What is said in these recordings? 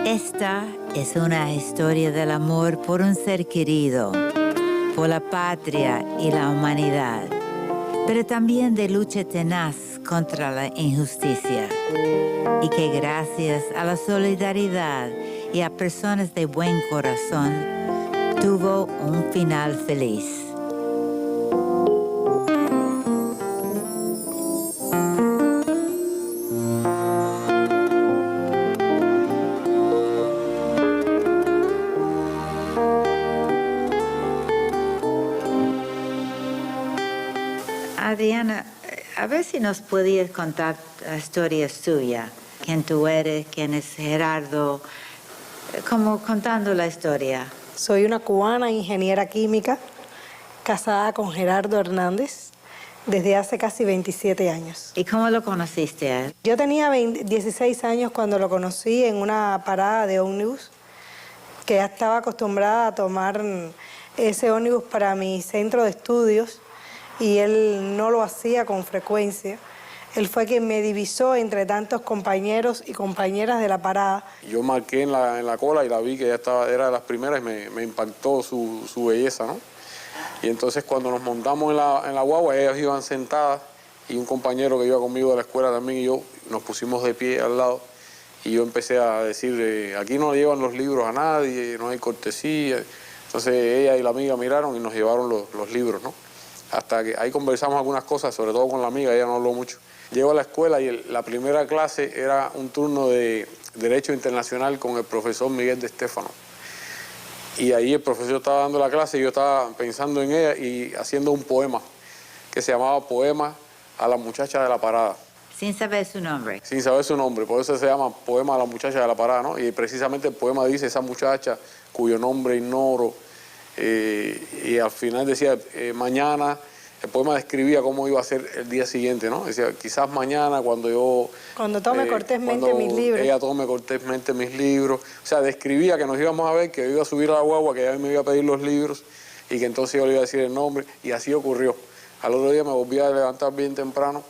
Esta es una historia del amor por un ser querido, por la patria y la humanidad, pero también de lucha tenaz contra la injusticia, y que gracias a la solidaridad y a personas de buen corazón, tuvo un final feliz. Adriana, a ver si nos podías contar la historia suya. ¿Quién tú eres? ¿Quién es Gerardo? Como contando la historia. Soy una cubana ingeniera química, casada con Gerardo Hernández desde hace casi 27 años. ¿Y cómo lo conociste a él? Yo tenía 16 años cuando lo conocí en una parada de ómnibus, que ya estaba acostumbrada a tomar ese ómnibus para mi centro de estudios, y él no lo hacía con frecuencia. Él fue quien me divisó entre tantos compañeros y compañeras de la parada. Yo marqué en la cola y la vi que ya estaba, era de las primeras y me impactó su belleza, ¿no? Y entonces cuando nos montamos en la guagua, ellas iban sentadas y un compañero que iba conmigo de la escuela también y yo nos pusimos de pie al lado y yo empecé a decir, aquí no llevan los libros a nadie, no hay cortesía. Entonces ella y la amiga miraron y nos llevaron los libros, ¿no? Hasta que ahí conversamos algunas cosas, sobre todo con la amiga, ella no habló mucho. Llego a la escuela y la primera clase era un turno de Derecho Internacional con el profesor Miguel de Estéfano. Y ahí el profesor estaba dando la clase y yo estaba pensando en ella y haciendo un poema que se llamaba Poema a la muchacha de la parada. Sin saber su nombre. Sin saber su nombre, por eso se llama Poema a la muchacha de la parada, ¿no? Y precisamente el poema dice esa muchacha cuyo nombre ignoro. Y al final decía, mañana, el poema describía cómo iba a ser el día siguiente, ¿no? Decía, quizás mañana Cuando tome cortésmente mis libros. Ella tome cortésmente mis libros. O sea, describía que nos íbamos a ver, que yo iba a subir a la guagua, que ella me iba a pedir los libros y que entonces yo le iba a decir el nombre. Y así ocurrió. Al otro día me volví a levantar bien temprano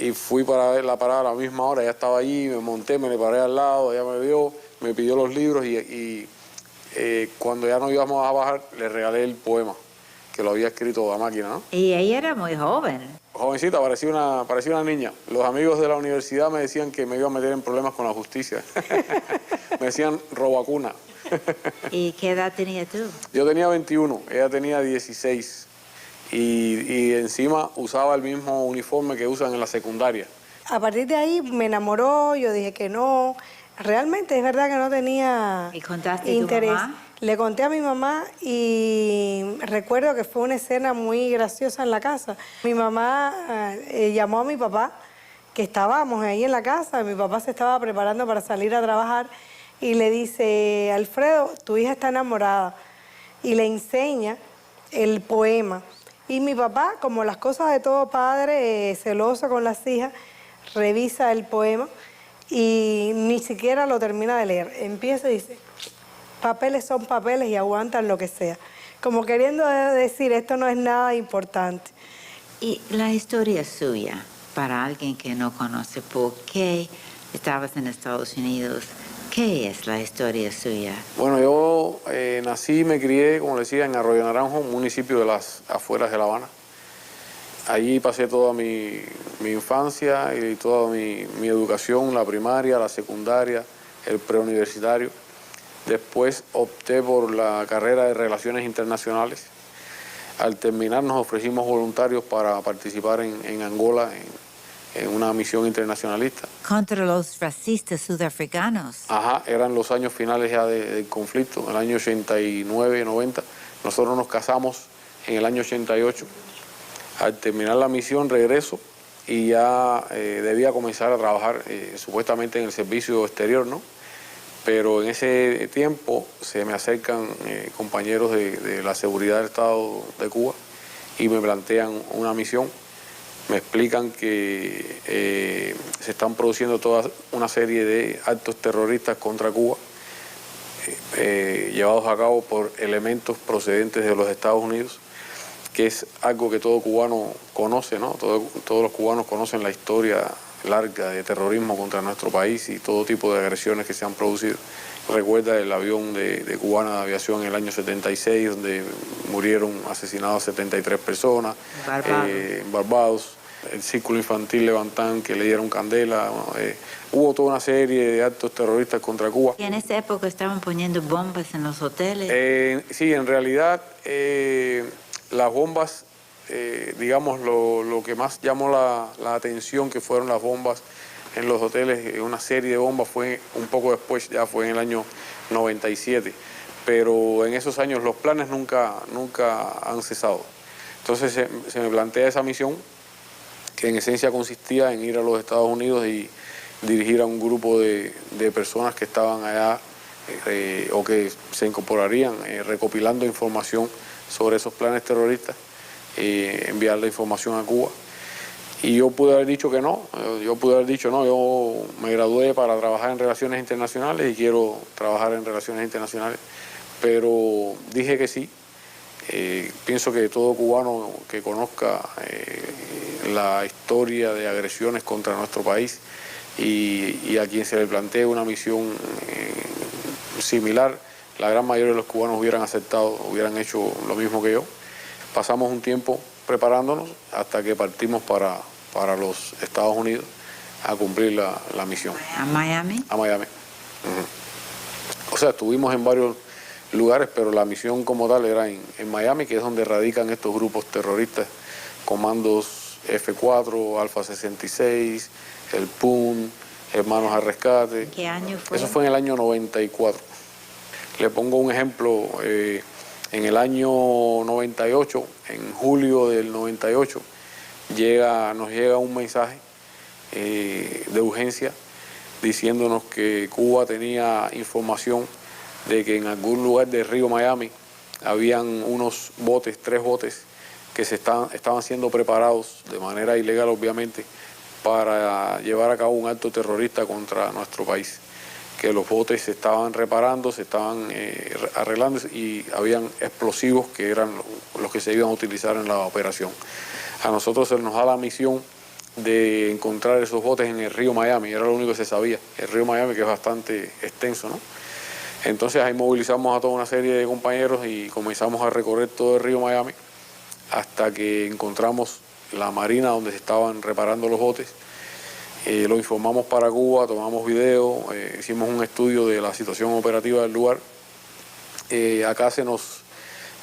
y fui para ver la parada a la misma hora. Ella estaba allí, me monté, me le paré al lado, ella me vio, me pidió los libros y cuando ya nos íbamos a bajar, le regalé el poema, que lo había escrito a máquina, ¿no? Y ella era muy joven. Jovencita, parecía una niña. Los amigos de la universidad me decían que me iba a meter en problemas con la justicia. Me decían robacuna. ¿Y qué edad tenías tú? Yo tenía 21, ella tenía 16. Y encima usaba el mismo uniforme que usan en la secundaria. A partir de ahí me enamoró, yo dije que no. Realmente es verdad que no tenía ¿Y contaste interés. a tu mamá? Le conté a mi mamá y recuerdo que fue una escena muy graciosa en la casa. Mi mamá llamó a mi papá, que estábamos ahí en la casa, mi papá se estaba preparando para salir a trabajar y le dice, Alfredo, tu hija está enamorada, y le enseña el poema. Y mi papá, como las cosas de todo padre, celoso con las hijas, revisa el poema y ni siquiera lo termina de leer. Empieza y dice, papeles son papeles y aguantan lo que sea. Como queriendo decir, esto no es nada importante. Y la historia suya, para alguien que no conoce por qué estabas en Estados Unidos, ¿qué es la historia suya? Bueno, yo nací y me crié, como le decía, en Arroyo Naranjo, un municipio de las afueras de La Habana. Allí pasé toda mi infancia y toda mi educación, la primaria, la secundaria, el preuniversitario. Después opté por la carrera de Relaciones Internacionales. Al terminar nos ofrecimos voluntarios para participar en Angola, en una misión internacionalista. Contra los racistas sudafricanos. Ajá, eran los años finales ya del conflicto, en el año 89, 90. Nosotros nos casamos en el año 88. Al terminar la misión regreso y ya debía comenzar a trabajar supuestamente en el servicio exterior, ¿no? Pero en ese tiempo se me acercan compañeros de la seguridad del Estado de Cuba y me plantean una misión. Me explican que se están produciendo toda una serie de actos terroristas contra Cuba, llevados a cabo por elementos procedentes de los Estados Unidos, que es algo que todo cubano conoce, ¿no? Todos los cubanos conocen la historia larga de terrorismo contra nuestro país y todo tipo de agresiones que se han producido. Recuerda el avión de Cubana de Aviación en el año 76, donde murieron asesinados 73 personas en Barbados. El Círculo Infantil Levantán, que le dieron candela. Hubo toda una serie de actos terroristas contra Cuba. ¿Y en esa época estaban poniendo bombas en los hoteles? Sí, en realidad las bombas, digamos, lo que más llamó la atención que fueron las bombas en los hoteles, una serie de bombas fue un poco después, ya fue en el año 97, pero en esos años los planes nunca han cesado. Entonces se me plantea esa misión, que en esencia consistía en ir a los Estados Unidos y dirigir a un grupo de personas que estaban allá o que se incorporarían recopilando información sobre esos planes terroristas, enviar la información a Cuba. Y yo pude haber dicho que no, yo me gradué para trabajar en relaciones internacionales y quiero trabajar en relaciones internacionales, pero dije que sí. Pienso que todo cubano que conozca la historia de agresiones contra nuestro país y a quien se le plantee una misión similar, la gran mayoría de los cubanos hubieran aceptado, hubieran hecho lo mismo que yo. Pasamos un tiempo preparándonos hasta que partimos para los Estados Unidos a cumplir la misión. ¿A Miami? A Miami. O sea, estuvimos en varios lugares, pero la misión como tal era en Miami, que es donde radican estos grupos terroristas, comandos F4, Alfa 66, el PUN, Hermanos al Rescate. ¿Qué año fue? Eso fue en el año 94. Le pongo un ejemplo, en el año 98, en julio del 98, nos llega un mensaje de urgencia diciéndonos que Cuba tenía información de que en algún lugar del río Miami habían unos botes, 3 botes, que estaban siendo preparados de manera ilegal, obviamente, para llevar a cabo un acto terrorista contra nuestro país. Que los botes se estaban reparando, se estaban arreglando y habían explosivos que eran los que se iban a utilizar en la operación. A nosotros se nos da la misión de encontrar esos botes en el río Miami, era lo único que se sabía, el río Miami, que es bastante extenso, ¿no? Entonces ahí movilizamos a toda una serie de compañeros y comenzamos a recorrer todo el río Miami hasta que encontramos la marina donde se estaban reparando los botes. Lo informamos para Cuba, tomamos video, hicimos un estudio de la situación operativa del lugar. Acá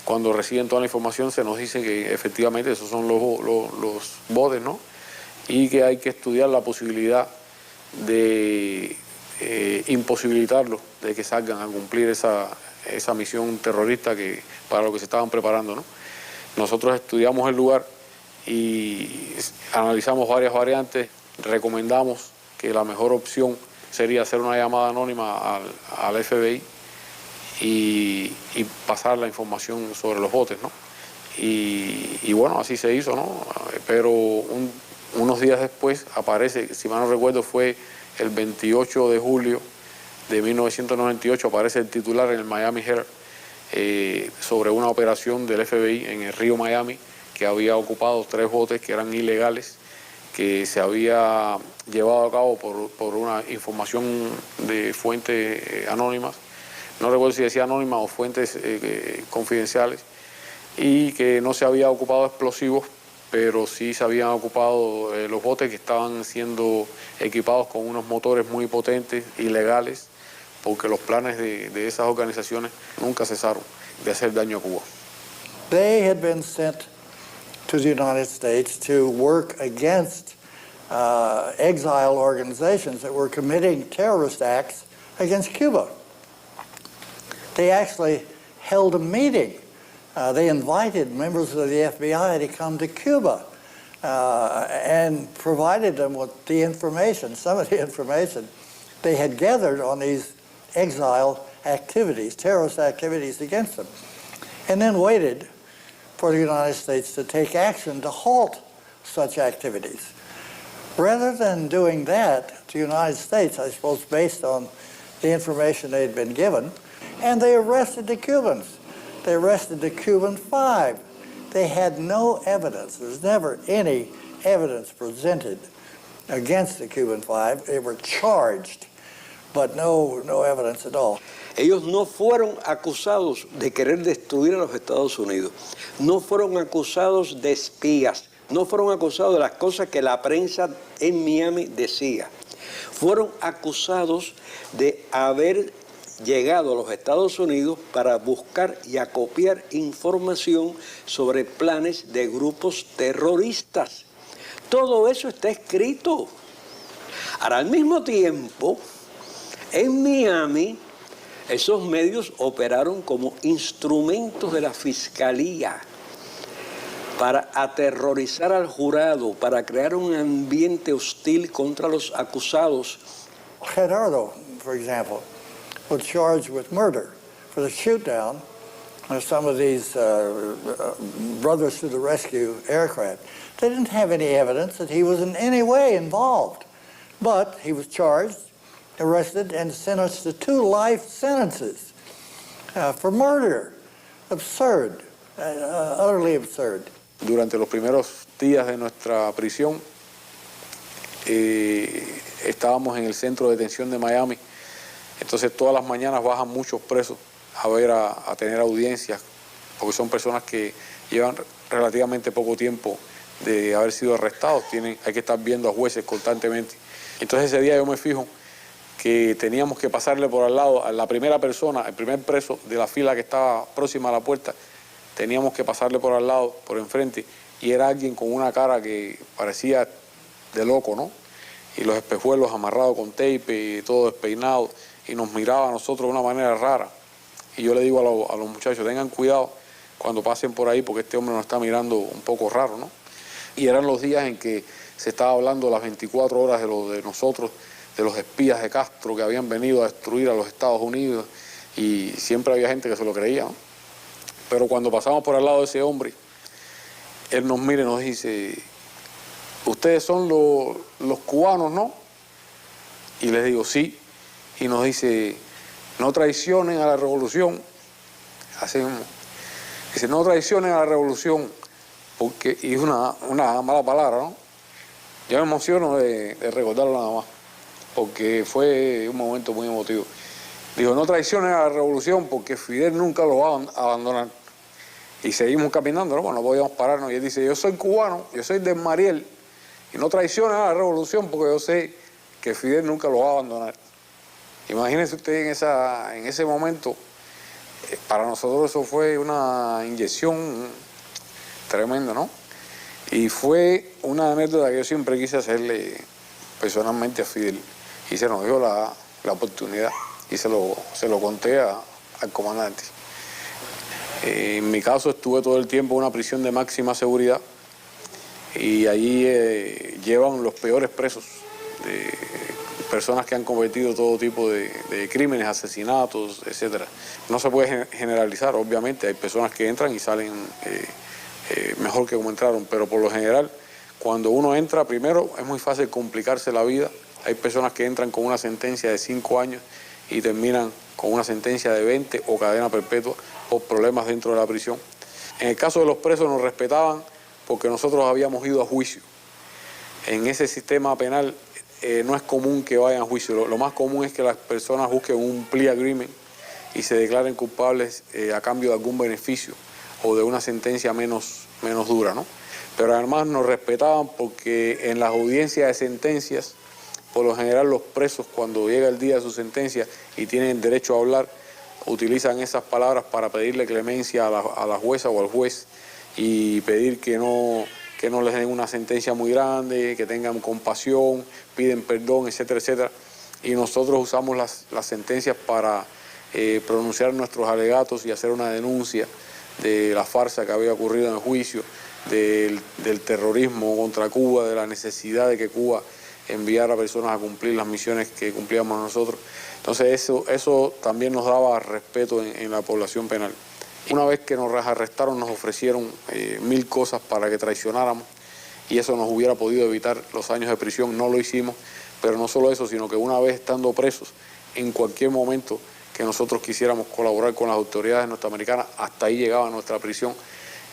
cuando reciben toda la información, se nos dice que efectivamente esos son los botes, ¿no? Y que hay que estudiar la posibilidad de imposibilitarlos de que salgan a cumplir esa misión terrorista para lo que se estaban preparando, ¿no? Nosotros estudiamos el lugar y analizamos varias variantes, recomendamos que la mejor opción sería hacer una llamada anónima al FBI y pasar la información sobre los botes, ¿no? Y bueno, así se hizo, ¿no? Pero unos días después aparece, si mal no recuerdo, fue el 28 de julio de 1998, aparece el titular en el Miami Herald sobre una operación del FBI en el río Miami que había ocupado 3 botes que eran ilegales, que se había llevado a cabo por una información de fuentes anónimas, no recuerdo si decía anónimas o fuentes confidenciales, y que no se había ocupado explosivos, pero sí se habían ocupado los botes que estaban siendo equipados con unos motores muy potentes, ilegales, porque los planes de esas organizaciones nunca cesaron de hacer daño a Cuba. They had been sent to the United States to work against exile organizations that were committing terrorist acts against Cuba. They actually held a meeting. They invited members of the FBI to come to Cuba and provided them with the information, some of the information they had gathered on these exile activities, terrorist activities against them, and then waited for the United States to take action to halt such activities. Rather than doing that, the United States, I suppose based on the information they'd been given, and they arrested the Cubans. They arrested the Cuban 5. They had no evidence. There's never any evidence presented against the Cuban Five. They were charged, but no evidence at all. Ellos no fueron acusados de querer destruir a los Estados Unidos, no fueron acusados de espías, no fueron acusados de las cosas que la prensa en Miami decía. Fueron acusados de haber llegado a los Estados Unidos para buscar y acopiar información sobre planes de grupos terroristas. Todo eso está escrito. Ahora, al mismo tiempo, en Miami, esos medios operaron como instrumentos de la fiscalía para aterrorizar al jurado, para crear un ambiente hostil contra los acusados. Gerardo, for example, was charged with murder for the shoot-down of some of these Brothers to the Rescue aircraft. They didn't have any evidence that he was in any way involved, but he was charged, arrested, and sentenced to 2 life sentences for murder. Absurd, utterly absurd. Durante los primeros días de nuestra prisión, estábamos en el centro de detención de Miami. Entonces todas las mañanas bajan muchos presos a tener audiencias, porque son personas que llevan relativamente poco tiempo de haber sido arrestados. Hay que estar viendo a jueces constantemente. Entonces ese día yo me fijo que teníamos que pasarle por al lado a la primera persona, el primer preso de la fila que estaba próxima a la puerta. Teníamos que pasarle por al lado, por enfrente, y era alguien con una cara que parecía de loco, ¿no? Y los espejuelos amarrados con tape, y todo despeinado, y nos miraba a nosotros de una manera rara. Y yo le digo a los muchachos, tengan cuidado cuando pasen por ahí, porque este hombre nos está mirando un poco raro, ¿no? Y eran los días en que se estaba hablando las 24 horas de nosotros, de los espías de Castro que habían venido a destruir a los Estados Unidos, y siempre había gente que se lo creía, ¿no? Pero cuando pasamos por al lado de ese hombre, él nos mira y nos dice, ustedes son los cubanos, ¿no? Y les digo, sí. Y nos dice, no traicionen a la revolución. Así mismo. Dice, no traicionen a la revolución, porque, y es una mala palabra, ¿no? Yo me emociono de recordarlo nada más, porque fue un momento muy emotivo. Dijo, no traicionen a la revolución, porque Fidel nunca lo va a abandonar. Y seguimos caminando, ¿no? Bueno, no podíamos pararnos. Y él dice, yo soy cubano, yo soy de Mariel, y no traicionen a la revolución, porque yo sé que Fidel nunca lo va a abandonar. Imagínense usted en ese momento, para nosotros eso fue una inyección tremenda, ¿no? Y fue una anécdota que yo siempre quise hacerle personalmente a Fidel. Y se nos dio la oportunidad y se lo conté al comandante. En mi caso estuve todo el tiempo en una prisión de máxima seguridad y allí llevan los peores presos, personas que han cometido todo tipo de crímenes, asesinatos, etc. No se puede generalizar, obviamente, hay personas que entran y salen mejor que como entraron, pero por lo general, cuando uno entra, primero es muy fácil complicarse la vida. Hay personas que entran con una sentencia de 5 años y terminan con una sentencia de 20 o cadena perpetua por problemas dentro de la prisión. En el caso de los presos nos respetaban porque nosotros habíamos ido a juicio. En ese sistema penal no es común que vayan a juicio. Lo más común es que las personas busquen un plea agreement y se declaren culpables a cambio de algún beneficio o de una sentencia menos dura, ¿no? Pero además nos respetaban porque en las audiencias de sentencias, por lo general los presos cuando llega el día de su sentencia y tienen derecho a hablar, utilizan esas palabras para pedirle clemencia a la jueza o al juez y pedir que no les den una sentencia muy grande, que tengan compasión, piden perdón, etcétera, etcétera. Y nosotros usamos las sentencias para pronunciar nuestros alegatos y hacer una denuncia de la farsa que había ocurrido en el juicio, del terrorismo contra Cuba, de la necesidad de que Cuba enviara a personas a cumplir las misiones que cumplíamos nosotros. Entonces eso también nos daba respeto en la población penal. Una vez que nos arrestaron nos ofrecieron 1000 cosas para que traicionáramos y eso nos hubiera podido evitar los años de prisión. No lo hicimos, pero no solo eso, sino que una vez estando presos, en cualquier momento que nosotros quisiéramos colaborar con las autoridades norteamericanas, hasta ahí llegaba nuestra prisión.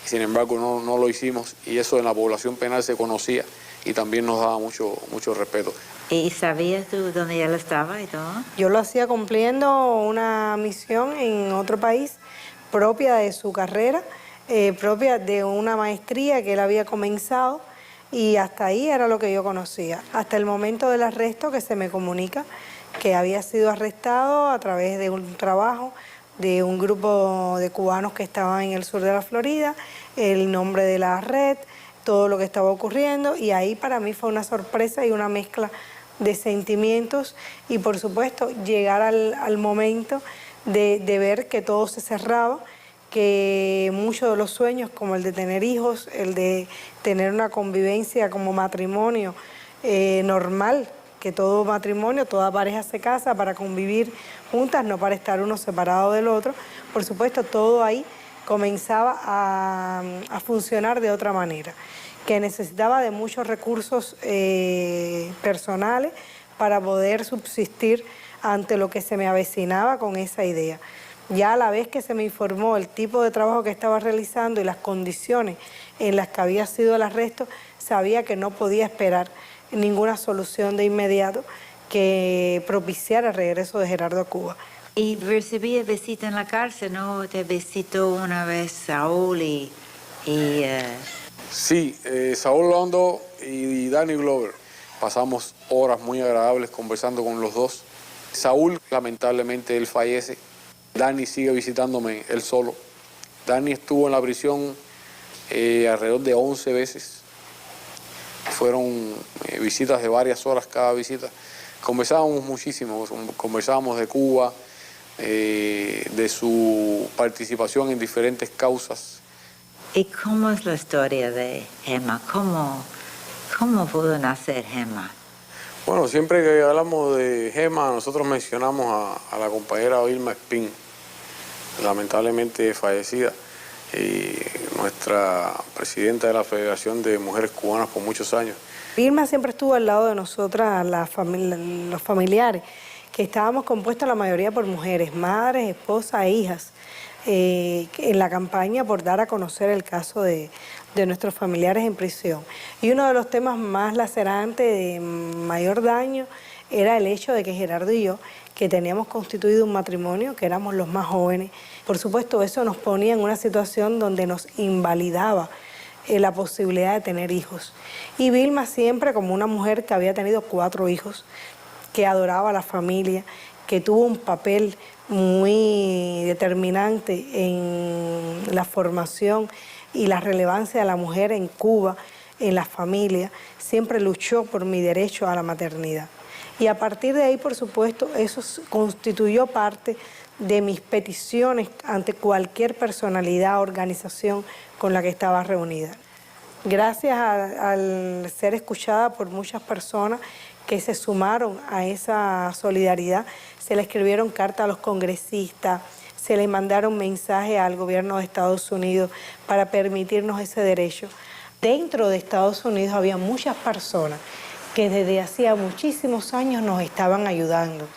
Sin embargo, no lo hicimos y eso en la población penal se conocía y también nos daba mucho respeto. ¿Y sabías tú dónde él estaba y todo? Yo lo hacía cumpliendo una misión en otro país propia de su carrera, propia de una maestría que él había comenzado, y hasta ahí era lo que yo conocía. Hasta el momento del arresto, que se me comunica que había sido arrestado a través de un trabajo de un grupo de cubanos que estaban en el sur de la Florida, el nombre de la red, todo lo que estaba ocurriendo, y ahí para mí fue una sorpresa y una mezcla de sentimientos y por supuesto llegar al momento de ver que todo se cerraba, que muchos de los sueños como el de tener hijos, el de tener una convivencia como matrimonio normal, que todo matrimonio, toda pareja se casa para convivir juntas, no para estar uno separado del otro. Por supuesto, todo ahí comenzaba a funcionar de otra manera, que necesitaba de muchos recursos personales para poder subsistir ante lo que se me avecinaba con esa idea. Ya a la vez que se me informó el tipo de trabajo que estaba realizando y las condiciones en las que había sido el arresto, sabía que no podía esperar ninguna solución de inmediato que propiciara el regreso de Gerardo a Cuba. Y recibí visita en la cárcel, ¿no? Te visitó una vez Saúl y Sí, Saúl Londo y Danny Glover. Pasamos horas muy agradables conversando con los dos. Saúl, lamentablemente, él fallece. Danny sigue visitándome él solo. Danny estuvo en la prisión alrededor de 11 veces. Fueron visitas de varias horas cada visita. Conversábamos muchísimo, conversábamos de Cuba, de su participación en diferentes causas. ¿Y cómo es la historia de Gemma? ¿Cómo pudo nacer Gemma? Bueno, siempre que hablamos de Gemma, nosotros mencionamos a la compañera Vilma Espín, lamentablemente fallecida, y nuestra presidenta de la Federación de Mujeres Cubanas por muchos años. Vilma siempre estuvo al lado de nosotras, los familiares, que estábamos compuestos la mayoría por mujeres, madres, esposas e hijas, en la campaña por dar a conocer el caso de nuestros familiares en prisión. Y uno de los temas más lacerantes, de mayor daño, era el hecho de que Gerardo y yo, que teníamos constituido un matrimonio, que éramos los más jóvenes, por supuesto eso nos ponía en una situación donde nos invalidaba la posibilidad de tener hijos. Y Vilma siempre, como una mujer que había tenido 4 hijos, que adoraba a la familia, que tuvo un papel muy determinante en la formación y la relevancia de la mujer en Cuba, en la familia, siempre luchó por mi derecho a la maternidad. Y a partir de ahí, por supuesto, eso constituyó parte de mis peticiones ante cualquier personalidad o organización con la que estaba reunida. Gracias al ser escuchada por muchas personas que se sumaron a esa solidaridad, se le escribieron cartas a los congresistas, se le mandaron mensajes al gobierno de Estados Unidos para permitirnos ese derecho. Dentro de Estados Unidos había muchas personas que desde hacía muchísimos años nos estaban ayudando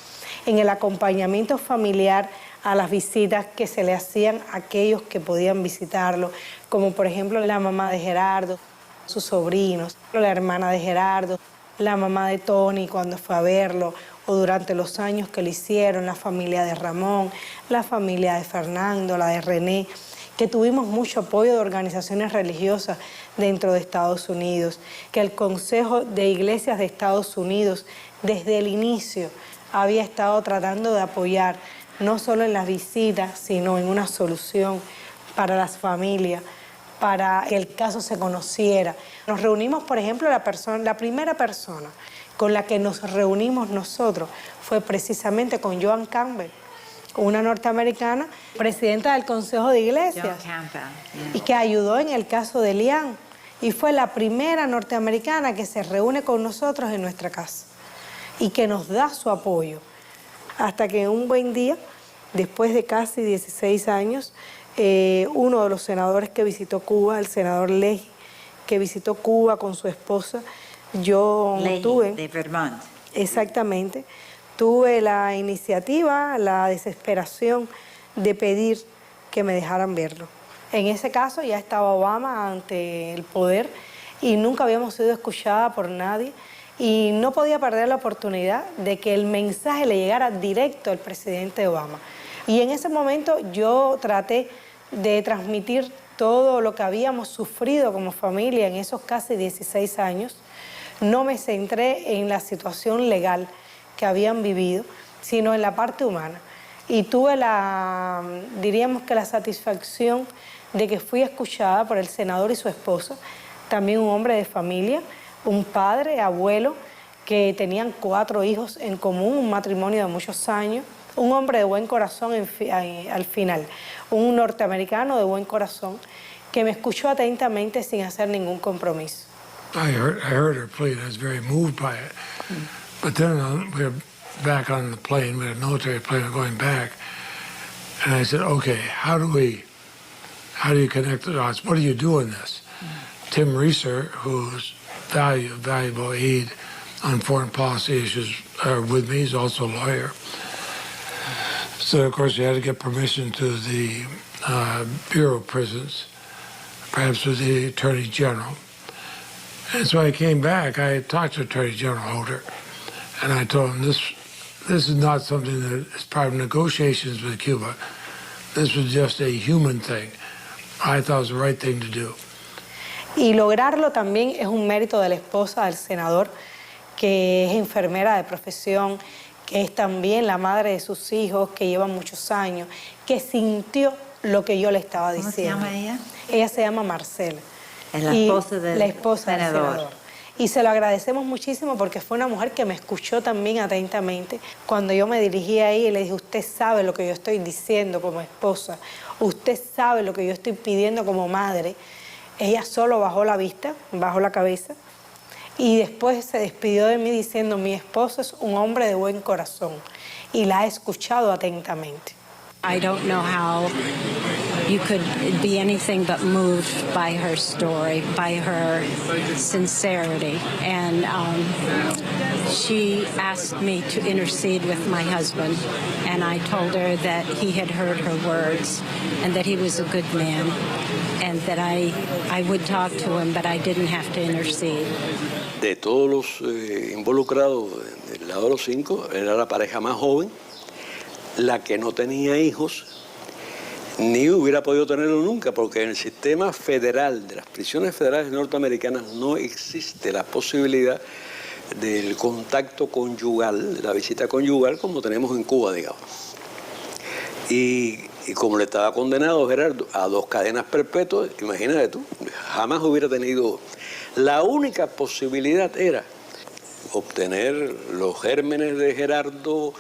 en el acompañamiento familiar a las visitas que se le hacían a aquellos que podían visitarlo, como por ejemplo la mamá de Gerardo, sus sobrinos, la hermana de Gerardo, la mamá de Tony cuando fue a verlo, o durante los años que lo hicieron, la familia de Ramón, la familia de Fernando, la de René, que tuvimos mucho apoyo de organizaciones religiosas dentro de Estados Unidos, que el Consejo de Iglesias de Estados Unidos desde el inicio había estado tratando de apoyar, no solo en las visitas, sino en una solución para las familias, para que el caso se conociera. Nos reunimos, por ejemplo, la primera persona con la que nos reunimos nosotros fue precisamente con Joan Campbell, una norteamericana, presidenta del Consejo de Iglesias, y que ayudó en el caso de Lian. Y fue la primera norteamericana que se reúne con nosotros en nuestra casa y que nos da su apoyo. Hasta que un buen día, después de casi 16 años, uno de los senadores que visitó Cuba, el senador Leahy, que visitó Cuba con su esposa, yo tuve... de Vermont. Exactamente. Tuve la iniciativa, la desesperación de pedir que me dejaran verlo. En ese caso ya estaba Obama ante el poder y nunca habíamos sido escuchada por nadie y no podía perder la oportunidad de que el mensaje le llegara directo al presidente Obama. Y en ese momento yo traté de transmitir todo lo que habíamos sufrido como familia en esos casi 16 años. No me centré en la situación legal que habían vivido, sino en la parte humana. Y tuve diríamos que la satisfacción de que fui escuchada por el senador y su esposa, también un hombre de familia, un padre, abuelo, que tenían 4 hijos en común, un matrimonio de muchos años, un hombre de buen corazón al final, un norteamericano de buen corazón, que me escuchó atentamente sin hacer ningún compromiso. I heard her plea and I was very moved by it. But then we were back on the plane, we had a military plane going back, and I said, okay, how do you connect the dots? What do you do in this? Tim Reeser, who's valuable aide on foreign policy issues with me, he's also a lawyer. So, of course, you had to get permission to the Bureau of Prisons, perhaps with the Attorney General. And so I came back, I talked to Attorney General Holder, and I told him this is not something that is part of negotiations with Cuba. This was just a human thing. I thought it was the right thing to do. Y lograrlo también es un mérito de la esposa del senador, que es enfermera de profesión, que es también la madre de sus hijos, que lleva muchos años, que sintió lo que yo le estaba diciendo. ¿Cómo se llama ella? Ella se llama Marcela. Es la esposa del senador. Y se lo agradecemos muchísimo porque fue una mujer que me escuchó también atentamente. Cuando yo me dirigí a ella y le dije, usted sabe lo que yo estoy diciendo como esposa, usted sabe lo que yo estoy pidiendo como madre. Ella solo bajó la vista, bajó la cabeza y después se despidió de mí diciendo, mi esposo es un hombre de buen corazón, y la ha escuchado atentamente. I don't know how you could be anything but moved by her story, by her sincerity. And she asked me to intercede with my husband, and I told her that he had heard her words and that he was a good man, and that I would talk to him, but I didn't have to intercede. De todos los involucrados del lado de los 5, era la pareja más joven, la que no tenía hijos, ni hubiera podido tenerlo nunca, porque en el sistema federal de las prisiones federales norteamericanas no existe la posibilidad del contacto conyugal, de la visita conyugal, como tenemos en Cuba, digamos. Y como le estaba condenado Gerardo a 2 cadenas perpetuas, imagínate tú, jamás hubiera tenido. La única posibilidad era obtener los gérmenes de Gerardo,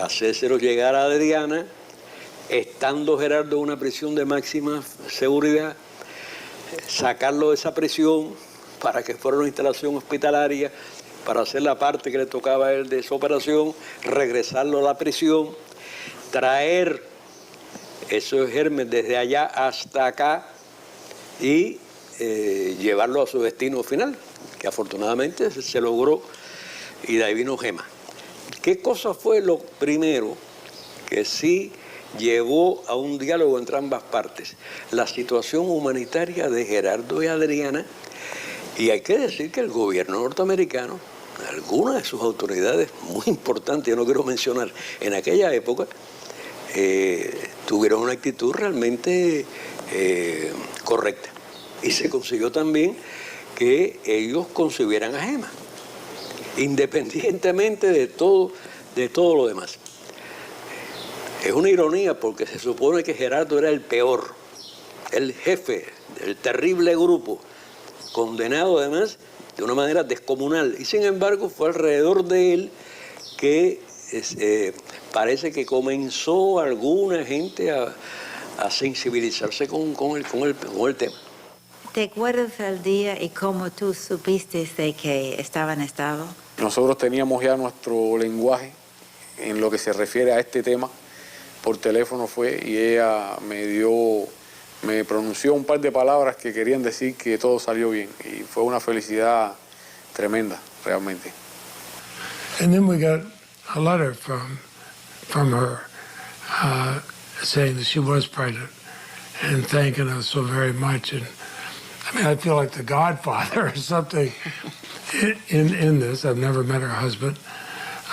hacérselos llegar a Adriana, estando Gerardo en una prisión de máxima seguridad, sacarlo de esa prisión para que fuera una instalación hospitalaria, para hacer la parte que le tocaba a él de esa operación, regresarlo a la prisión, traer esos gérmenes desde allá hasta acá y llevarlo a su destino final, que afortunadamente se logró, y de ahí vino Gema. ¿Qué cosa fue lo primero que sí llevó a un diálogo entre ambas partes? La situación humanitaria de Gerardo y Adriana, y hay que decir que el gobierno norteamericano, algunas de sus autoridades muy importantes, yo no quiero mencionar, en aquella época, tuvieron una actitud realmente correcta. Y se consiguió también que ellos concibieran a Gema, independientemente de todo lo demás. Es una ironía porque se supone que Gerardo era el peor, el jefe del terrible grupo, condenado además de una manera descomunal. Y sin embargo fue alrededor de él que parece que comenzó alguna gente a sensibilizarse con el tema. ¿Te acuerdas del día y cómo tú supiste de que estaba en estado? Nosotros teníamos ya nuestro lenguaje en lo que se refiere a este tema. Por teléfono fue y ella me pronunció un par de palabras que querían decir que todo salió bien. Y fue una felicidad tremenda, realmente. And then we got a letter from her saying that she was pregnant and thanking us so very much. And I mean, I feel like the Godfather or something in this. I've never met her husband,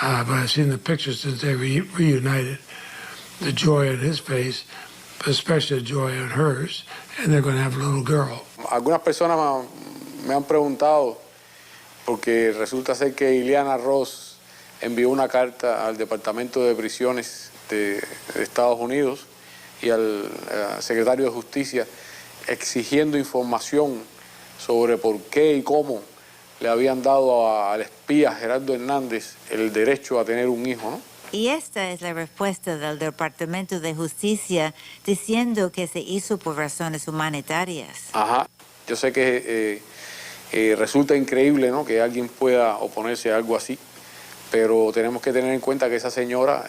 but I've seen the pictures since they reunited. The joy on his face, but especially the joy on hers, and they're going to have a little girl. Algunas personas me han preguntado, porque resulta ser que Ileana Ross envió una carta al Departamento de Prisiones de Estados Unidos y al secretario de Justicia exigiendo información sobre por qué y cómo le habían dado al espía Gerardo Hernández el derecho a tener un hijo, ¿no? Y esta es la respuesta del Departamento de Justicia diciendo que se hizo por razones humanitarias. Ajá. Yo sé que resulta increíble, ¿no?, que alguien pueda oponerse a algo así, pero tenemos que tener en cuenta que esa señora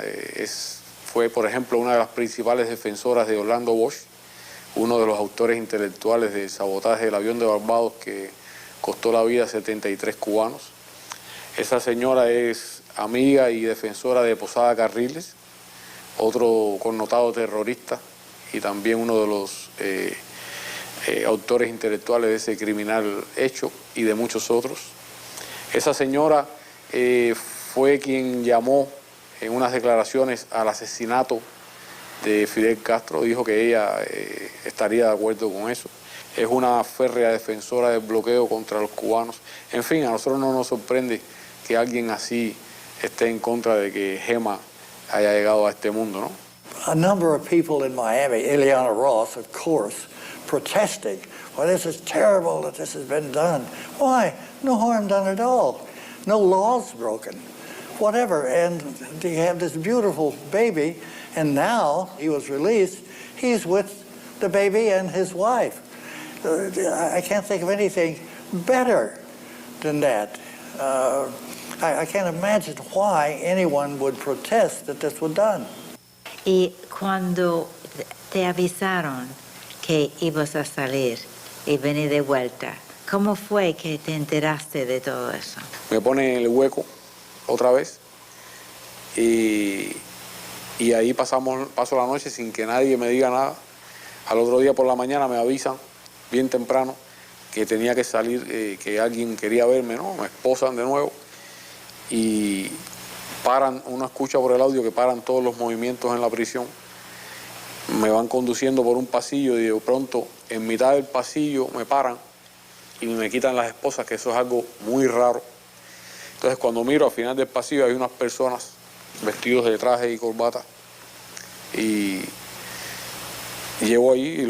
fue, por ejemplo, una de las principales defensoras de Orlando Bosch, uno de los autores intelectuales del sabotaje del avión de Barbados que costó la vida a 73 cubanos. Esa señora es amiga y defensora de Posada Carriles, otro connotado terrorista y también uno de los autores intelectuales de ese criminal hecho y de muchos otros. Esa señora fue quien llamó en unas declaraciones al asesinato de Fidel Castro, dijo que ella estaría de acuerdo con eso. Es una férrea defensora del bloqueo contra los cubanos. En fin, a nosotros no nos sorprende que alguien así esté en contra de que Gema haya llegado a este mundo, ¿no? A number of people in Miami, Ileana Ross, of course, protesting. Well, this is terrible that this has been done. Why? No harm done at all. No laws broken. Whatever. And you have this beautiful baby, and now he was released. He's with the baby and his wife. I can't think of anything better than that. I can't imagine why anyone would protest that this was done. Y cuando te avisaron que ibas a salir y venir de vuelta, ¿cómo fue que te enteraste de todo eso? Me pone en el hueco otra vez y ahí paso la noche sin que nadie me diga nada. Al otro día por la mañana me avisan bien temprano que tenía que salir, que alguien quería verme, ¿no? Me esposan de nuevo y paran, uno escucha por el audio que paran todos los movimientos en la prisión. Me van conduciendo por un pasillo y de pronto en mitad del pasillo me paran y me quitan las esposas, que eso es algo muy raro. Entonces cuando miro al final del pasillo hay unas personas vestidos de traje y corbata y llego allí y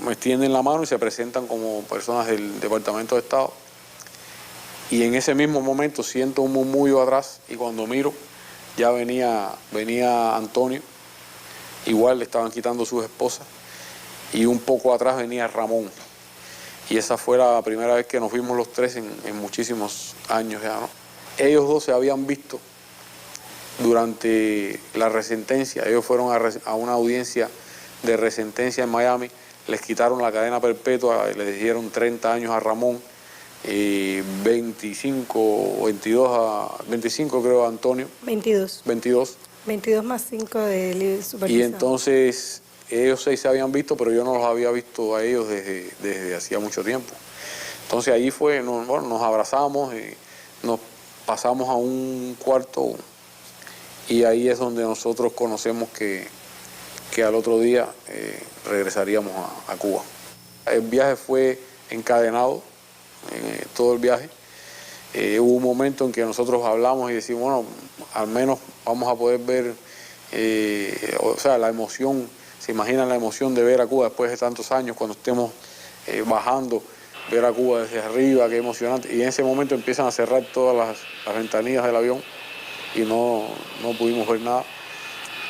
me extienden la mano y se presentan como personas del Departamento de Estado. Y en ese mismo momento siento un murmullo atrás y cuando miro ya venía Antonio, igual le estaban quitando sus esposas y un poco atrás venía Ramón. Y esa fue la primera vez que nos vimos los tres en muchísimos años ya, ¿no? Ellos dos se habían visto durante la resentencia. Ellos fueron a una audiencia de resentencia en Miami, les quitaron la cadena perpetua, les dieron 30 años a Ramón, 25 o 25 creo a Antonio. 22. 22 más 5 de supervisado. Y entonces ellos 6 se habían visto, pero yo no los había visto a ellos desde hacía mucho tiempo. Entonces ahí fue, nos abrazamos, nos pasamos a un cuarto y ahí es donde nosotros conocemos que al otro día regresaríamos a Cuba. El viaje fue encadenado, todo el viaje. Hubo un momento en que nosotros hablamos y decimos, bueno, al menos vamos a poder ver, la emoción, se imaginan la emoción de ver a Cuba después de tantos años, cuando estemos bajando, ver a Cuba desde arriba, qué emocionante. Y en ese momento empiezan a cerrar todas las ventanillas del avión y no pudimos ver nada.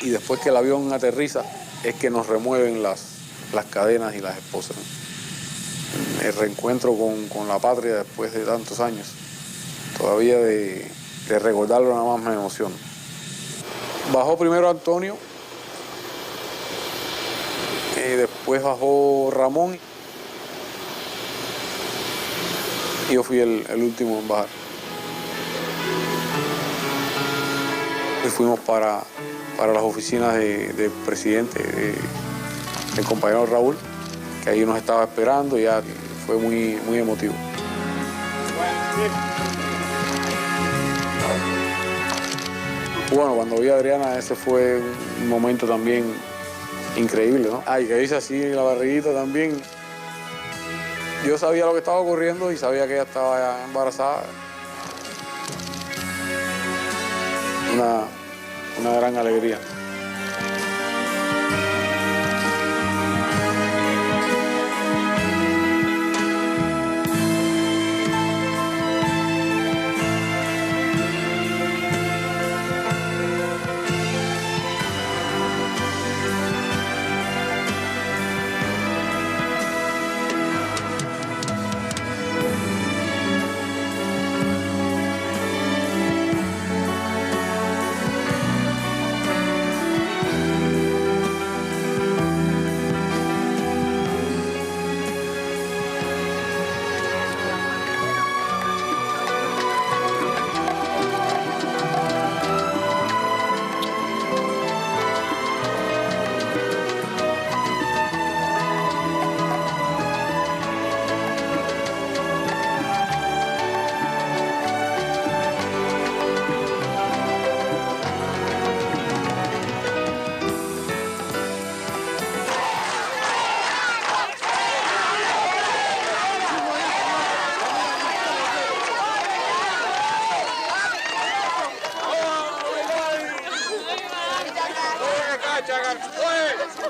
Y después que el avión aterriza es que nos remueven las cadenas y las esposas. El reencuentro con la patria después de tantos años, todavía de recordarlo nada más me emociona. Bajó primero Antonio, después bajó Ramón y yo fui el último en bajar. Y fuimos para las oficinas del presidente el compañero Raúl, que ahí nos estaba esperando, y ya fue muy, muy emotivo. Bueno, cuando vi a Adriana, ese fue un momento también increíble, ¿no? Ay, que hice así la barriguita también. Yo sabía lo que estaba ocurriendo y sabía que ella estaba embarazada. Una gran alegría.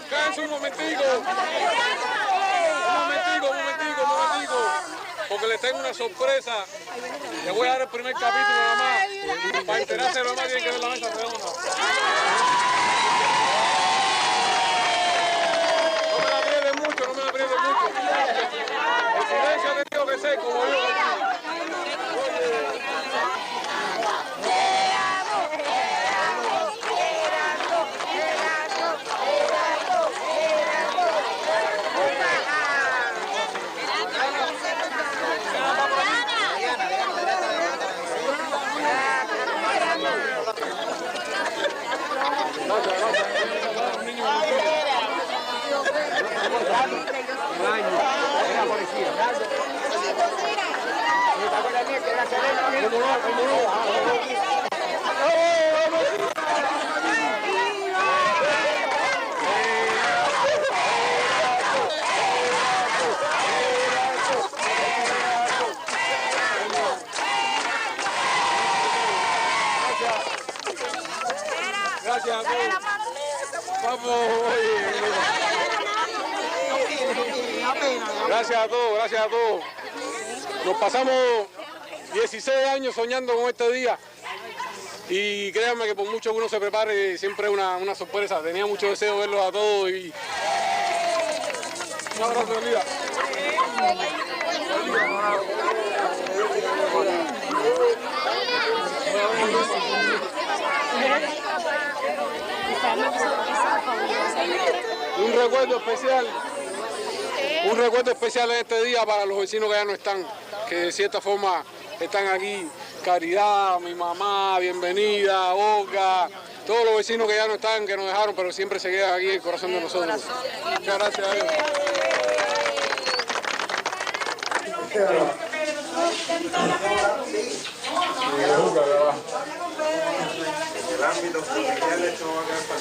Cállense un momentico, porque les tengo una sorpresa. Les voy a dar el primer capítulo nada más. Para enterarse de lo más tienen que ver la mesa redonda. No me la pierden mucho, no me la pierden mucho. El silencio ha tenido que ser como yo. Gracias a todos. Gracias a todos, gracias a todos. Nos pasamos 16 años soñando con este día y créanme que por mucho que uno se prepare siempre es una sorpresa. Tenía mucho deseo de verlos a todos y un abrazo de vida. Un recuerdo especial en este día para los vecinos que ya no están, que de cierta forma están aquí. Caridad, mi mamá, bienvenida, Olga, todos los vecinos que ya no están, que nos dejaron, pero siempre se quedan aquí en el corazón de nosotros. Muchas gracias a ellos. El ámbito familiar esto va a quedar para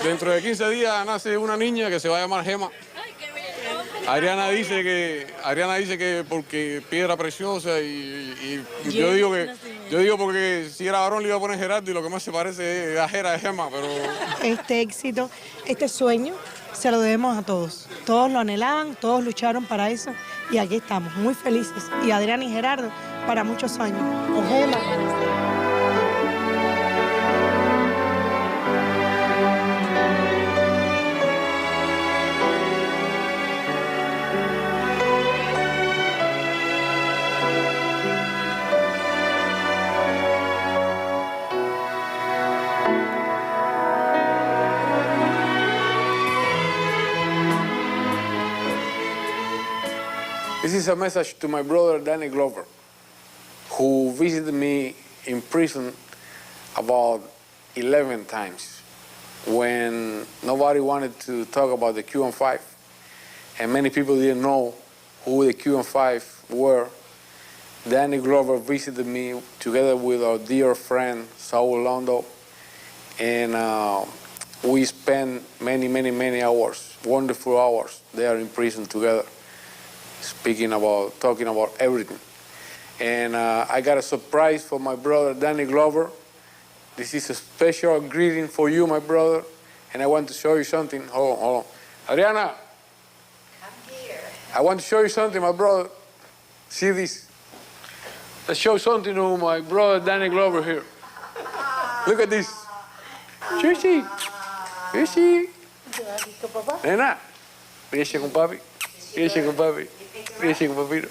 Dentro de 15 días nace una niña que se va a llamar Gema. Adriana dice que porque piedra preciosa y yo digo porque si era varón le iba a poner Gerardo y lo que más se parece es a Gera de Gema, pero Este éxito, este sueño, se lo debemos a todos. Todos lo anhelaban, todos lucharon para eso y aquí estamos, muy felices. Y Adriana y Gerardo para muchos años. O Gema. this is a message to my brother Danny Glover, who visited me in prison about 11 times when nobody wanted to talk about the Cuban Five, and many people didn't know who the Cuban Five were. Danny Glover visited me together with our dear friend Saul Londo, and we spent many hours, wonderful hours there in prison together, talking about everything. And I got a surprise for my brother Danny Glover. This is a special greeting for you, my brother, and I want to show you something. Hold on. Adriana, I'm here. I want to show you something, my brother. See this? Let's show something to my brother Danny Glover here. Look at this. Chuchi. Nena, ríese con papi. Ríese con papi. Ríese con papito.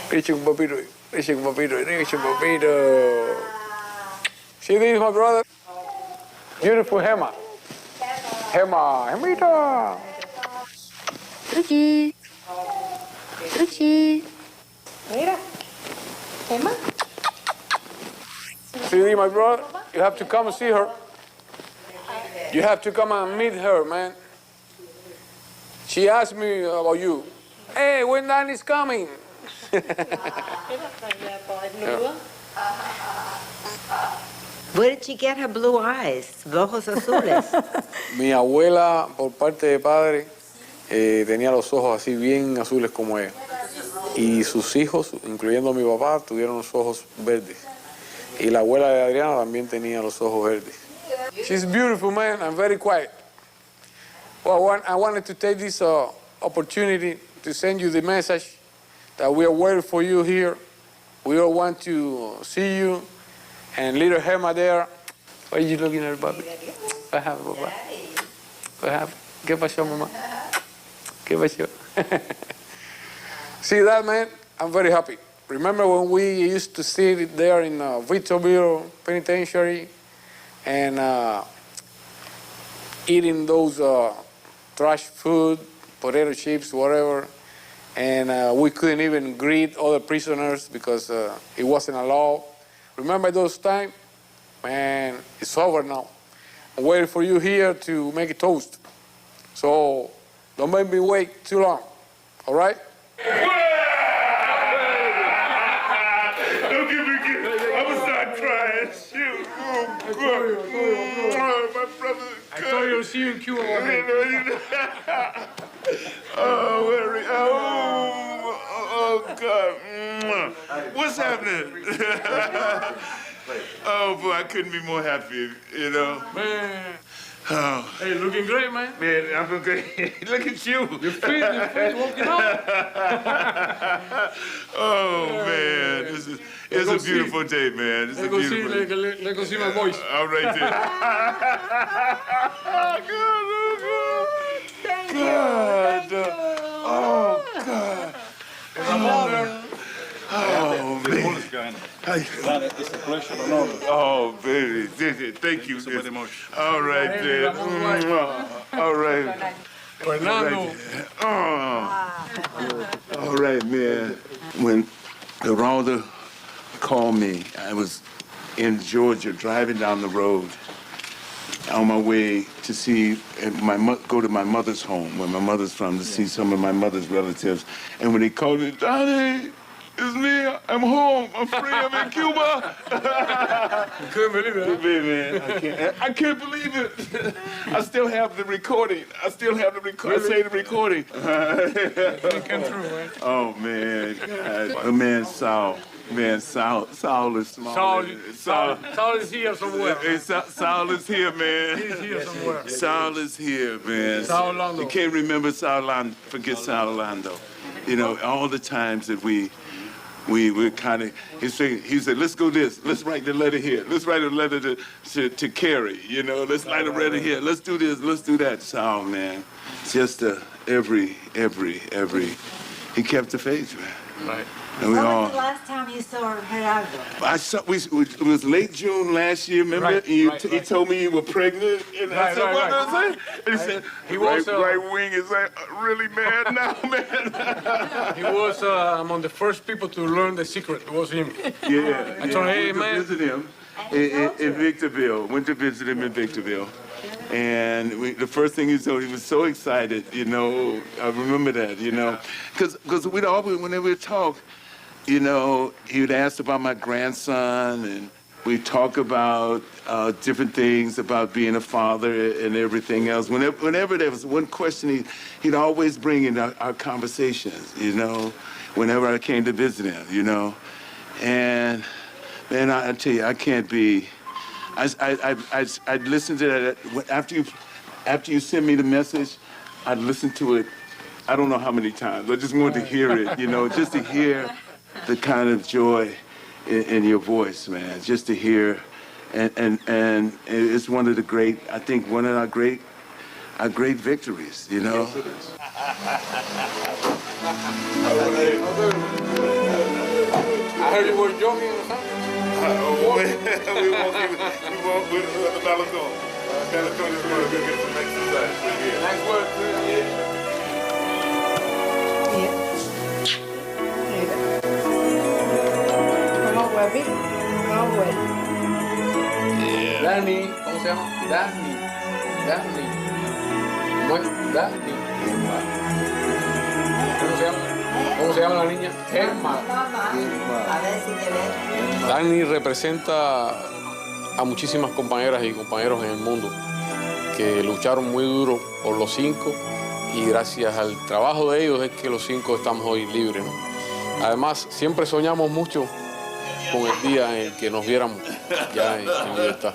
Ríese con papito. Ríese con papito. Ríese con papito. See this, my brother? Beautiful Gemma. Gemita. Chuchi. Mira, Emma. See, my brother, you have to come and see her. You have to come and meet her, man. She asked me about you. Hey, when Danny's coming? Where did she get her blue eyes? Ojos azules. Mi abuela, por parte de padre, tenía los ojos así bien azules como ella. Y sus hijos, incluyendo mi papá, tuvieron los ojos verdes. Y la abuela de Adriana también tenía los ojos verdes. She's beautiful, man, and very quiet. Well, I wanted to take this opportunity to send you the message that we are waiting for you here. We all want to see you. And little Gemma there. Why are you looking at her, papi? What happened, papá? What happened? ¿Qué pasó, mamá? ¿Qué pasó? See that, man? I'm very happy. Remember when we used to sit there in Victorville Penitentiary and eating those trash food, potato chips, whatever, and we couldn't even greet other prisoners because it wasn't allowed. Remember those times? Man, it's over now. I'm waiting for you here to make a toast. So don't make me wait too long, all right? Don't give me gift. I'm gonna start crying. Shoot. Oh, God. My brother. I told you to see you in Cuba one day. Oh, Larry. Oh, God. What's happening? Oh, boy, I couldn't be more happy, you know. Man. Oh. Hey, looking great, man. Man, I'm looking great. Look at you. You're fit, walking out. Oh, man. It's a beautiful day, man. It's a beautiful day. Let's go see my boys. All right, then. God. Oh, God. Oh, man. It's a pleasure to know you. Oh, baby. Thank you. All right, then. All right. Fernando. All right, man. When Geraldo called me, I was in Georgia driving down the road on my way to see go to my mother's home, where my mother's from, to see some of my mother's relatives. And when he called me, Daddy, it's me. I'm home. I'm free. I'm in Cuba. You couldn't believe it, huh? Man, I can't believe it. I still have the recording. I say the recording. It came through, man. Oh, man. God. Man, Saul. Man, Saul is small. Saul is here somewhere. Saul is here, man. He's here somewhere. Saul is here, man. Saul Londo. You can't remember forget Saul Londo. You know, all the times that we kind of, he said, let's go this, let's write the letter here, let's write a letter to Carrie, you know, let's write a letter here, let's do this, let's do that. So, man, just every, he kept the faith, man. Right. And we When all. was the last time you saw Gerardo? It was late June last year, remember? Right, And you right, he right. told me you were pregnant. And I Right, said, right, what right. did I say? And he said, He was, right wing is like, really mad now, man. He was among the first people to learn the secret. It was him. Yeah. I told him, hey, went man. to visit him in Victorville. Went to visit him in Victorville. And the first thing he told, he was so excited, you know. I remember that, you know. Because we'd always, whenever we'd talk, you know, he would ask about my grandson, and we'd talk about different things about being a father and everything else. Whenever there was one question, he'd always bring in our conversations, you know, whenever I came to visit him, you know. And, man, I tell you, I can't be... I'd listen to that after you send me the message. I'd listen to it. I don't know how many times. I just wanted to hear it, you know, just to hear the kind of joy in your voice, man. Just to hear, and it's one of the great. I think one of our great victories, you know. I heard you were joking or something. We won't the balcony. Balcony is going to go get some exercise for here. Nice work, Vamos, papi. Vamos, güey. Danny, ¿cómo se llama? Danny. No es Danny. ¿Cómo se llama la niña? Emma. A ver si te ves. Danny representa a muchísimas compañeras y compañeros en el mundo que lucharon muy duro por los 5 y gracias al trabajo de ellos es que los 5 estamos hoy libres, ¿no? Además, siempre soñamos mucho con el día en el que nos viéramos ya en libertad.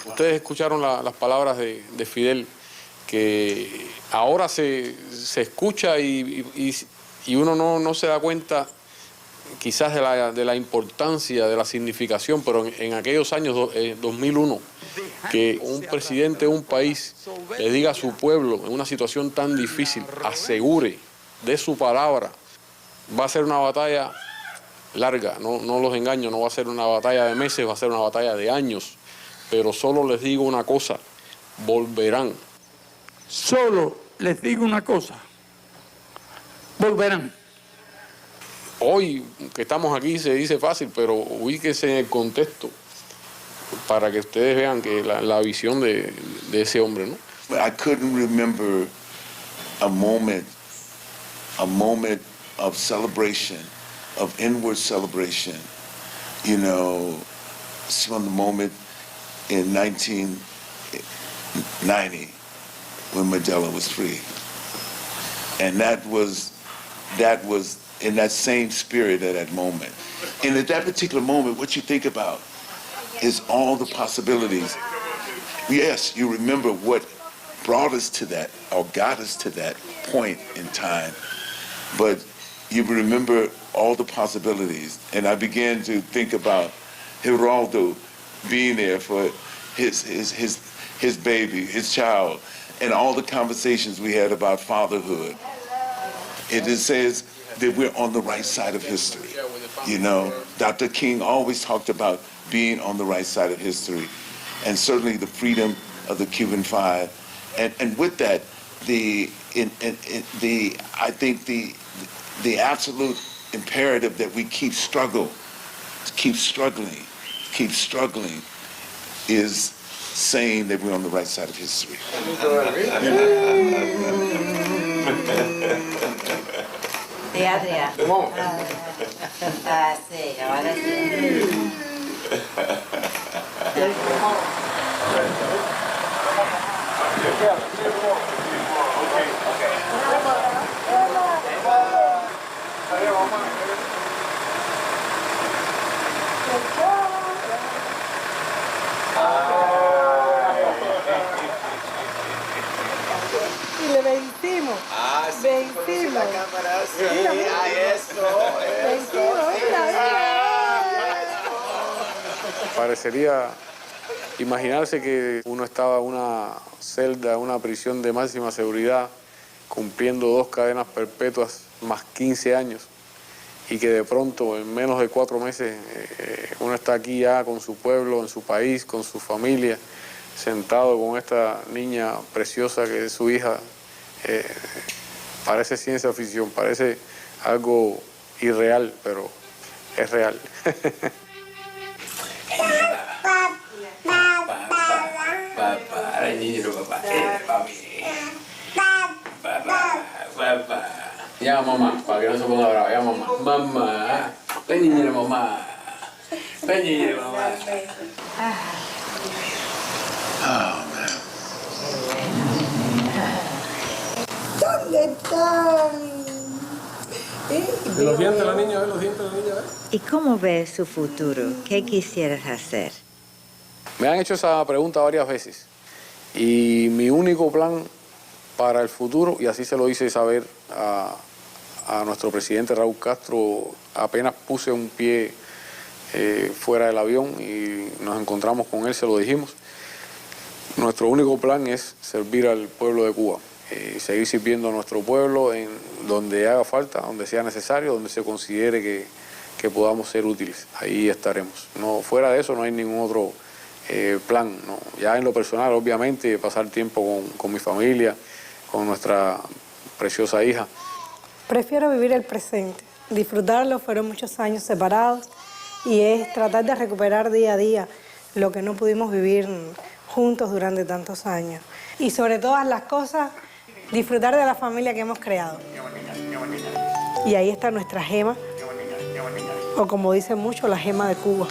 Ustedes escucharon las palabras de Fidel, que ahora se escucha y uno no se da cuenta quizás de la importancia, de la significación, pero en aquellos años, 2001, que un presidente de un país le diga a su pueblo en una situación tan difícil, asegure de su palabra, va a ser una batalla larga, no los engaño, no va a ser una batalla de meses, va a ser una batalla de años, pero solo les digo una cosa, volverán. Solo les digo una cosa, volverán. Hoy que estamos aquí se dice fácil, pero ubíquense en el contexto para que ustedes vean que la visión de ese hombre, ¿no? I couldn't remember a moment of celebration, of inward celebration, you know, from the moment in 1990 when Mandela was free. And that was in that same spirit at that moment. And at that particular moment, what you think about is all the possibilities. Yes, you remember what brought us to that or got us to that point in time, but you remember all the possibilities. And I began to think about Geraldo being there for his baby, his child, and all the conversations we had about fatherhood. It says that we're on the right side of history. You know, Dr. King always talked about being on the right side of history, and certainly the freedom of the Cuban Five. And with that, I think the absolute imperative that we keep struggling, is saying that we're on the right side of history. Sí, Adrián. Ah, sí, ahora sí. Y le vencimos. Ah, sí, vencimos. la cámara, sí, Mira, mira. eso. Vencimos, mira. Parecería Imaginarse que uno estaba en una celda, una prisión de máxima seguridad, cumpliendo 2 cadenas perpetuas más 15 años, y que de pronto en menos de 4 meses uno está aquí ya con su pueblo, en su país, con su familia, sentado con esta niña preciosa que es su hija, parece ciencia ficción, parece algo irreal, pero es real. Ya mamá, para que no se ponga brava, ya mamá. Mamá, ven niñera mamá. Ven niñera mamá. Oh, man. ¿Dónde están? ¿Ve los dientes de la niña? ¿Ve los dientes de la niña? ¿Y cómo ves su futuro? ¿Qué quisieras hacer? Me han hecho esa pregunta varias veces y mi único plan para el futuro, y así se lo hice saber a nuestro presidente Raúl Castro, apenas puse un pie fuera del avión y nos encontramos con él, se lo dijimos. Nuestro único plan es servir al pueblo de Cuba, seguir sirviendo a nuestro pueblo en donde haga falta, donde sea necesario, donde se considere que podamos ser útiles. Ahí estaremos. No, fuera de eso no hay ningún otro plan, ¿no? Ya en lo personal, obviamente, pasar tiempo con mi familia, con nuestra preciosa hija. Prefiero vivir el presente, disfrutarlo. Fueron muchos años separados y es tratar de recuperar día a día lo que no pudimos vivir juntos durante tantos años. Y sobre todas las cosas, disfrutar de la familia que hemos creado. Y ahí está nuestra gema, o como dicen muchos, la gema de Cuba.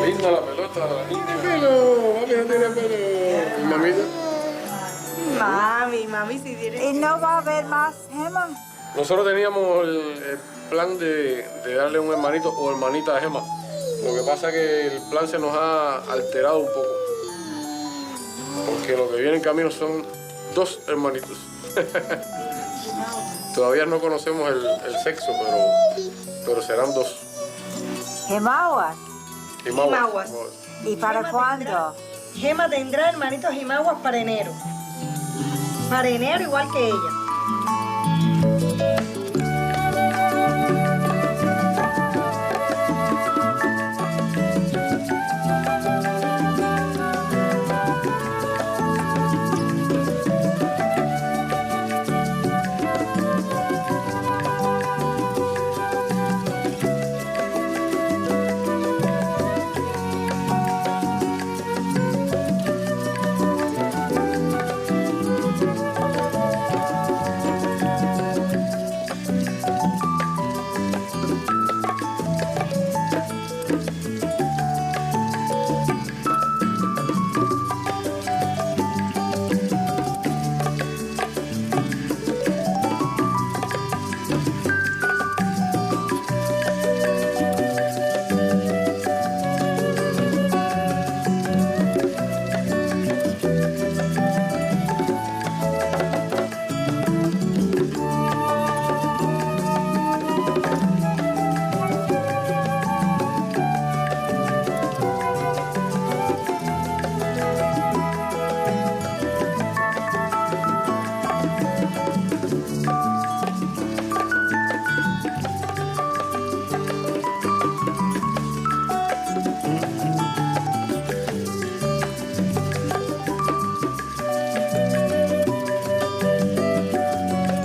Qué linda la pelota de la niña. Pelo, mami no tiene pelo. Mamita. Mami, si tiene... ¿Y no va a haber más Gema? Nosotros teníamos el plan de darle un hermanito o hermanita a Gema. Lo que pasa es que el plan se nos ha alterado un poco. Porque lo que viene en camino son 2 hermanitos. Todavía no conocemos el sexo, pero serán 2. ¿Gemaguas? Jimaguas. ¿Y para cuándo? Gema tendrá hermanitos Jimaguas para enero. Para enero igual que ella.